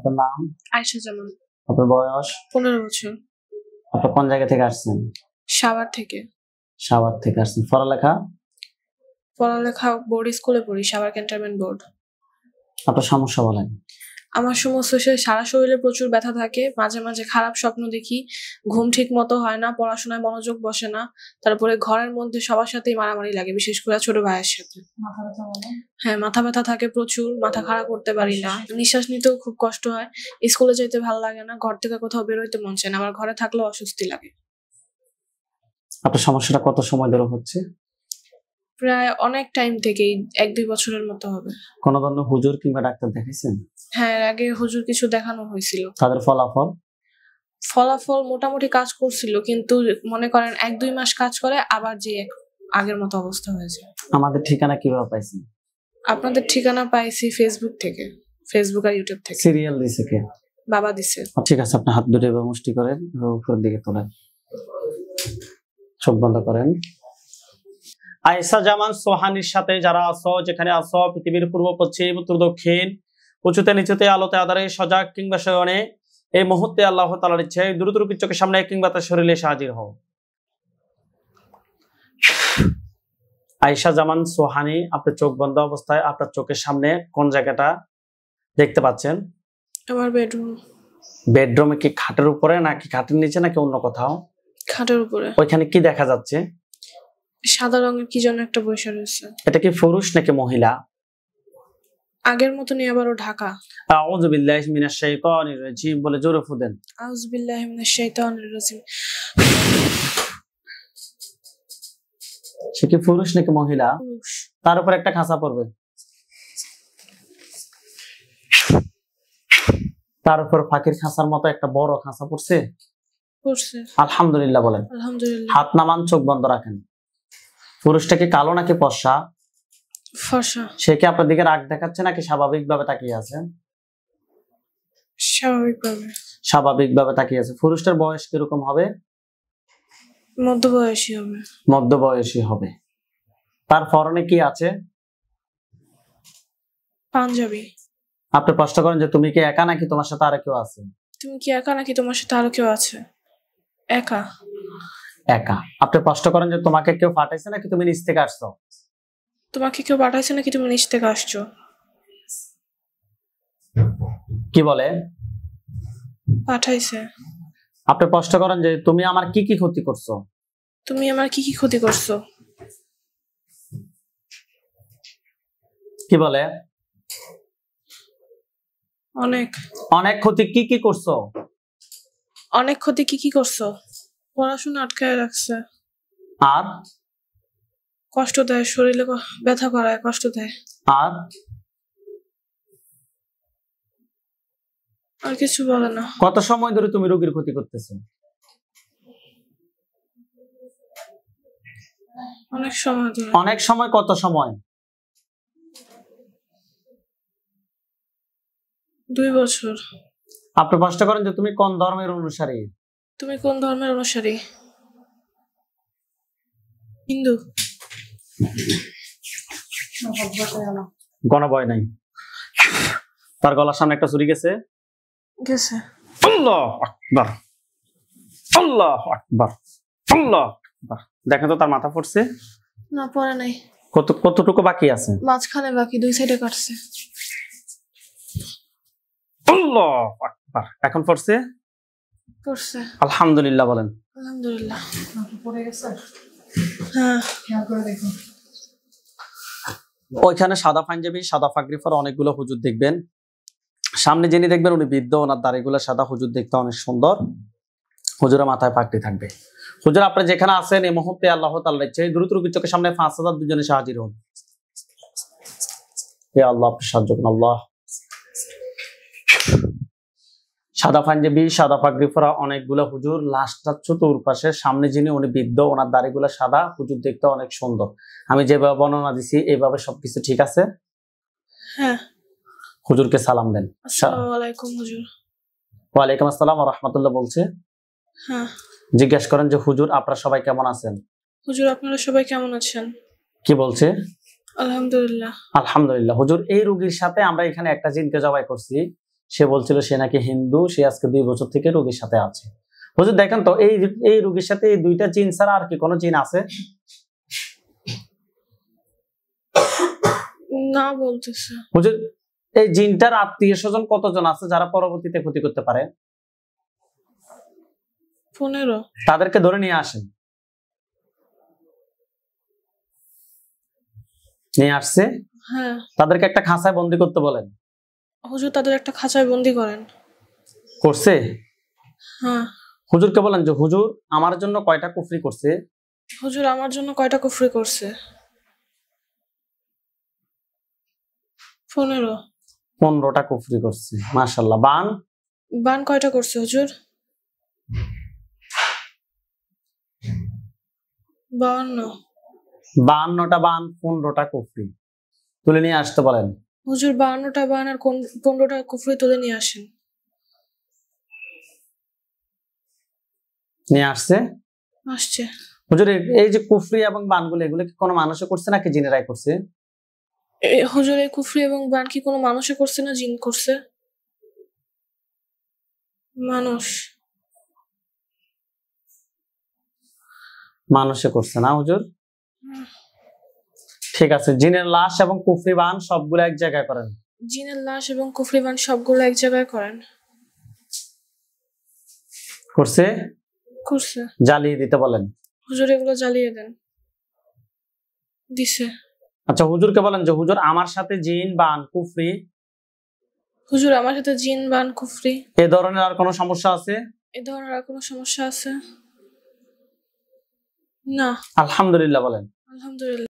আপনার নাম? আয়েশা জামান। আপনার বয়স? 15 বছর। আপনি কোন জায়গা থেকে আসছেন? সাভার থেকে। সাভার থেকে আসছেন। পড়ালেখা বোর্ড স্কুলে পড়ি, সাভার ক্যান্টনমেন্ট বোর্ড। আপনার সমস্যা বলেন। আমার সমস্যা হচ্ছে সারা শরীরে প্রচুর ব্যথা থাকে, মাঝে মাঝে খারাপ স্বপ্ন দেখি, ঘুম ঠিক মতো হয় না, পড়াশোনায় মনোযোগ বসে না, তারপরে ঘরের মধ্যে সবার সাথেই মারামারি লাগে, বিশেষ করে ছোট ভাইয়ের সাথে। হ্যাঁ, মাথা ব্যথা থাকে প্রচুর, মাথা খাড়া করতে পারি না, নিঃশ্বাস নিতেও খুব কষ্ট হয়, স্কুলে যেতে ভালো লাগে না, ঘর থেকে কোথাও বেরোইতে মন চায় না, আবার ঘরে থাকলেও অস্বস্তি লাগে। আপনার সমস্যাটা কত সময় ধরে হচ্ছে? প্রায় অনেক টাইম থেকেই, 1-2 বছরের মতো হবে। কোন ধরনের হুজুর কিংবা ডাক্তার দেখাইছেন? হ্যাঁ, এর আগে হুজুর কিছু দেখানো হয়েছিল। তাদের ফলাফল মোটামুটি কাজ করছিল, কিন্তু মনে করেন 1-2 মাস কাজ করে আবার যে আগের মতো অবস্থা হয়ে যায়। আমাদের ঠিকানা কিভাবে পাইছেন? আপনাদের ঠিকানা পাইছি ফেসবুক থেকে, ফেসবুক আর ইউটিউব থেকে। সিরিয়াল দিছে কে? বাবা দিছে। ঠিক আছে, আপনি হাত দুটো এভাবে মুষ্টি করেন, উপরের দিকে তোলেন, চোখ বন্ধ করেন। আয়েশা জামান সোহানির সাথে যারা আছো, যেখানে আছো, পৃথিবীর পূর্ব পশ্চিম উত্তর দক্ষিণ, উঁচুতে নিচুতে, আলোতে আধারে, সজাগ কিংবা শয়নে, এই মুহূর্তে আল্লাহ তাআলার ইচ্ছে দ্রুত রূপীর চোখের সামনে কিংবা তার শরীরে এসে হাজির হও। আয়েশা জামান সোহানি, আপনার চোখ বন্ধ অবস্থায় আপনার চোখের সামনে কোন জায়গাটা দেখতে পাচ্ছেন? আমার বেডরুম। বেডরুমে কি খাটের উপরে নাকি খাটের নিচে নাকি অন্য কোথাও? খাটের উপরে। ওইখানে কি দেখা যাচ্ছে? সাদা রঙের কি যেন একটা বসে রয়েছে। এটা কি পুরুষ নাকি মহিলা? আগের মতনই আবারও ঢাকা। আউযু বিল্লাহি মিনাশ শাইতানির রাজিম বলে জোরে ফু দেন। আউযু বিল্লাহি মিনাশ শাইতানির রাজিম। সে কি পুরুষ নাকি মহিলা? পুরুষ। তার উপর একটা খাঁচা পড়বে, তার উপর পাখির খাঁচার মতো একটা বড় খাঁচা পড়ছে। আলহামদুলিল্লাহ বলেন। আলহামদুলিল্লাহ। হাত নামান, চোখ বন্ধ রাখেন। পুরুষটা কি কালো নাকি ফর্সা? ফর্সা। সে কি আপনার দিকে রাগ দেখাচ্ছে নাকি স্বাভাবিকভাবে তাকিয়ে আছে? স্বাভাবিকভাবে তাকিয়ে আছে। পুরুষটার বয়স কিরকম হবে? মধ্যবয়সী হবে। তার পরনে কি আছে? পাঞ্জাবি। আপনি প্রশ্ন করেন যে তুমি কি একা নাকি তোমার সাথে আরো কেউ আছে? তুমি কি একা নাকি তোমার সাথে আরো কেউ আছে? একা। একা। আপনি প্রশ্ন করেন যে তোমাকে কেউ পাঠাইছে নাকি তুমি নিজ থেকে আসছো? তোমাকে কেউ পাঠাইছে নাকি তুমি নিজ থেকে আসছো? কি বলে? পাঠাইছে। আপনি প্রশ্ন করেন যে তুমি আমার কি কি ক্ষতি করছো? তুমি আমার কি কি ক্ষতি করছো? কি বলে? অনেক। অনেক ক্ষতি কি কি করছো? অনেক ক্ষতি কি কি করছো? পড়াশোনা আটকায় রাখছে। আর? কষ্ট দেয়, শরীরে ব্যথা করায়, কষ্ট দেয়। আর? আর কিছু বলে না। কত সময় ধরে তুমি রোগীর ক্ষতি করতেছো? অনেক সময় ধরে। অনেক সময় কত সময়? 2 বছর। আপনি প্রশ্ন করেন যে তুমি কোন ধর্মের অনুসারী? তুমি কোন ধর্মের অনুসারী? হিন্দু। কোনো ভয় নাই। তার গলার সামনে একটা ছুরি গেছে। আল্লাহু আকবার, আল্লাহু আকবার, আল্লাহু আকবার। দেখেন তো তার মাথা পড়ছে না? পড়ে নাই। কতটুকু বাকি আছে? মাঝখানে বাকি, 2 সাইডে কাটছে। আল্লাহু আকবার। এখন পড়ছে? পড়ছে। আলহামদুলিল্লাহ বলেন। আলহামদুলিল্লাহ। পড়ে গেছে। হ্যাঁ, খেয়াল করে দেখো। ওইখানে সাদা পাঞ্জাবি, সাদা পাগড়ি পরা অনেকগুলো হুজুর দেখবেন। সামনে যিনি দেখবেন উনি বৃদ্ধ, ওনার দাড়িগুলো সাদা, হুজুর দেখতে অনেক সুন্দর। হুজুরের মাথায় পাগড়ি থাকবে। হুজুর আপনি যেখানে আছেন এই মুহূর্তে আল্লাহ তাআলার ইচ্ছে দ্রুত রূপীর চোখের সামনে 5000 দুজনে হাজির হন। হে আল্লাহ, আপনি সাহায্য করুন আল্লাহ। সাদা পাঞ্জাবি, সাদা পাগড়ি পরা অনেকগুলো হুজুর, লাস্টটা চতুর্পাশে, সামনে যিনি উনি বৃদ্ধ, ওনার দাড়িগুলো সাদা, হুজুর দেখতে অনেক সুন্দর। আমি যেভাবে বর্ণনা দিছি এইভাবে সবকিছু ঠিক আছে? হ্যাঁ। হুজুরকে সালাম দেন। আসসালামু আলাইকুম হুজুর। ওয়ালাইকুম আসসালাম ওয়া রাহমাতুল্লাহ বলছে। হ্যাঁ। জিজ্ঞেস করেন যে হুজুর আপনারা সবাই কেমন আছেন? হুজুর আপনারা সবাই কেমন আছেন? কি বলছে? আলহামদুলিল্লাহ। আলহামদুলিল্লাহ। হুজুর এই রোগীর সাথে আমরা এখানে একটা জিনকে জবাই করছি, সে বলছিল সে নাকি হিন্দু, সে আজকে 2 বছর থেকে রোগীর সাথে আছে। হুজুর দেখেন তো এই রোগীর সাথে এই দুইটা জিন ছাড়া আর কি কোনো জিন আছে? না বলতেছে। হুজুর এই জিনটার আত্মীয় স্বজন কতজন আছে যারা পরবর্তীতে ক্ষতি করতে পারে? 15। তাদেরকে ধরে নিয়ে আসেন। নিয়ে আসছে, হ্যাঁ তাদেরকে একটা খাঁচায় বন্দি করতে বলেন। হুজুর তাদের একটা খাঁচায় বন্দি করেন। করছে? হ্যাঁ। হুজুরকে বলেন যে হুজুর আমার জন্য কয়টা কুফরি করছে? হুজুর আমার জন্য কয়টা কুফরি করছে? 15। 15টা কুফরি করছে। মাশাআল্লাহ। বান কয়টা করছে হুজুর? 52। 52টা বান, 15টা কুফরি তুলে নিয়ে আসতে বলেন। হুজুর 52টা বান আর 15টা কুফরি তুলে নিয়ে আসেন। নিয়ে আসছে। আসছে। হুজুর এই যে কুফরি এবং বানগুলো, এগুলো কি কোনো মানুষে করছে নাকি জিনেরাই করছে? হুজুর এই কুফরি এবং বান কি কোনো মানুষে করছে না জিন করছে? মানুষ। মানুষে করছে না হুজুর? ঠিক আছে, জিনের লাশ এবং কুফরি বান সবগুলো এক জায়গায় করেন। জিনের লাশ এবং কুফরি বান সবগুলো এক জায়গায় করেন। করছে? করছে। জ্বালিয়ে দিতে বলেন। হুজুর এগুলো জ্বালিয়ে দেন। দিছে। আচ্ছা, হুজুরকে বলেন যে হুজুর আমার সাথে জিন বান কুফরি হুজুর আমার সাথে জিন বান কুফরি এ ধরনের আর কোনো সমস্যা আছে? এ ধরনের আর কোনো সমস্যা আছে? না। আলহামদুলিল্লাহ বলেন। আলহামদুলিল্লাহ।